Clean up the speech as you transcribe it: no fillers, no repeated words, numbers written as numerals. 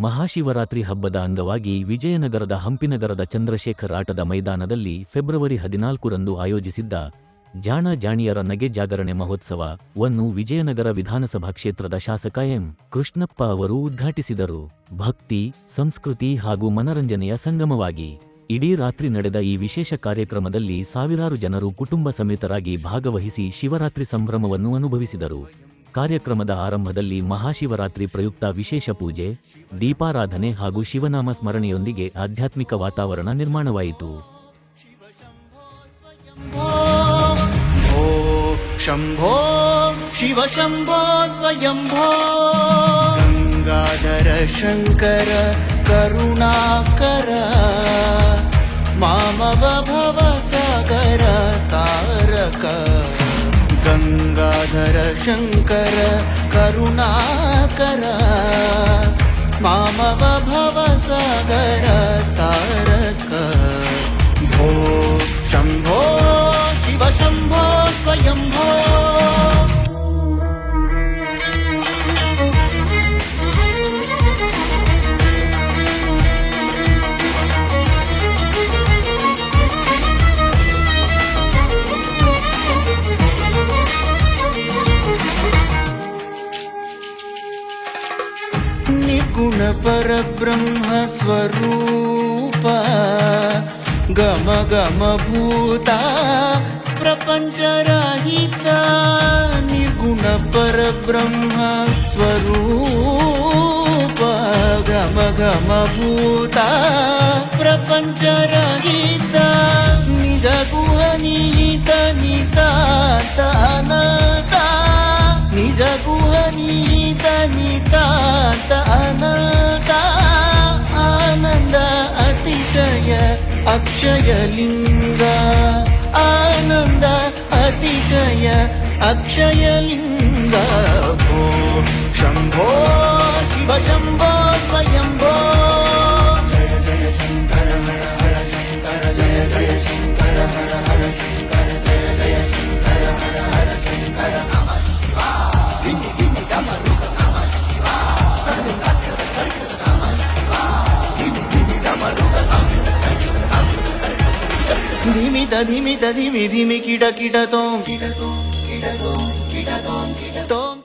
ಮಹಾಶಿವರಾತ್ರಿ ಹಬ್ಬದ ಅಂಗವಾಗಿ ವಿಜಯನಗರದ ಹಂಪಿನಗರದ ಚಂದ್ರಶೇಖರ್ ಆಟದ ಮೈದಾನದಲ್ಲಿ ಫೆಬ್ರವರಿ 14ರಂದು ಆಯೋಜಿಸಿದ್ದ ಜಾಣ ಜಾಣಿಯರ ನಗೆ ಜಾಗರಣೆ ಮಹೋತ್ಸವವನ್ನು ವಿಜಯನಗರ ವಿಧಾನಸಭಾ ಕ್ಷೇತ್ರದ ಶಾಸಕ ಎಂ. ಕೃಷ್ಣಪ್ಪ ಅವರು ಉದ್ಘಾಟಿಸಿದರು. ಭಕ್ತಿ, ಸಂಸ್ಕೃತಿ ಹಾಗೂ ಮನರಂಜನೆಯ ಸಂಗಮವಾಗಿ ಇಡೀ ರಾತ್ರಿ ನಡೆದ ಈ ವಿಶೇಷ ಕಾರ್ಯಕ್ರಮದಲ್ಲಿ ಸಾವಿರಾರು ಜನರು ಕುಟುಂಬ ಸಮೇತರಾಗಿ ಭಾಗವಹಿಸಿ ಶಿವರಾತ್ರಿ ಸಂಭ್ರಮವನ್ನು ಅನುಭವಿಸಿದರು. ಕಾರ್ಯಕ್ರಮದ ಆರಂಭದಲ್ಲಿ ಮಹಾಶಿವರಾತ್ರಿ ಪ್ರಯುಕ್ತ ವಿಶೇಷ ಪೂಜೆ, ದೀಪಾರಾಧನೆ ಹಾಗೂ ಶಿವನಾಮ ಸ್ಮರಣೆಯೊಂದಿಗೆ ಆಧ್ಯಾತ್ಮಿಕ ವಾತಾವರಣ ನಿರ್ಮಾಣವಾಯಿತು. ಶಂಭೋ ಶಿವ ಶಂಭೋ ಸ್ವಯಂಭೋ ಗಂಗಾಧರ ಶಂಕರ ಕರುಣಾಕರ ಮಾಮವ ಭವ ಸಾಗರ ತಾರಕ ಗಂಗಾಧರ ಶಂಕರ ಕರುಣಾಕರ ಮಾಮವ ಭವ ಸಾಗರ ತಾರಕ ಭೋ ಶಂಭೋ ಶಿವ ಶಂಭೋ ಸ್ವಯಂಭೋ निर्गुण परब्रह्म स्वरूप गम गम भूता प्रपंचरहिता निर्गुण परब्रह्म स्वरूप गम गम भूता प्रपंचरहिता निज गुह निहित नितांत अनंता निज गुह निहित नितांत अनंत आनंद अतिशय अक्षय लिंग आनंद अतिशय अक्षय लिंग भो शंभो शिव शंभो स्वयंभो जय जय शंकर हर हर शंकर जय जय शंकर हर हर शंकर जय जय शंकर हर हर शंकर नमः शिवाय धिमि धिमि डमरुक नमः शिवाय नमः शिवाय धिमि धिमि डमरुक धिमि ध धिमि धिमि धिमि किड किड तोम किड तोम किड तोम किड तोम किड तोम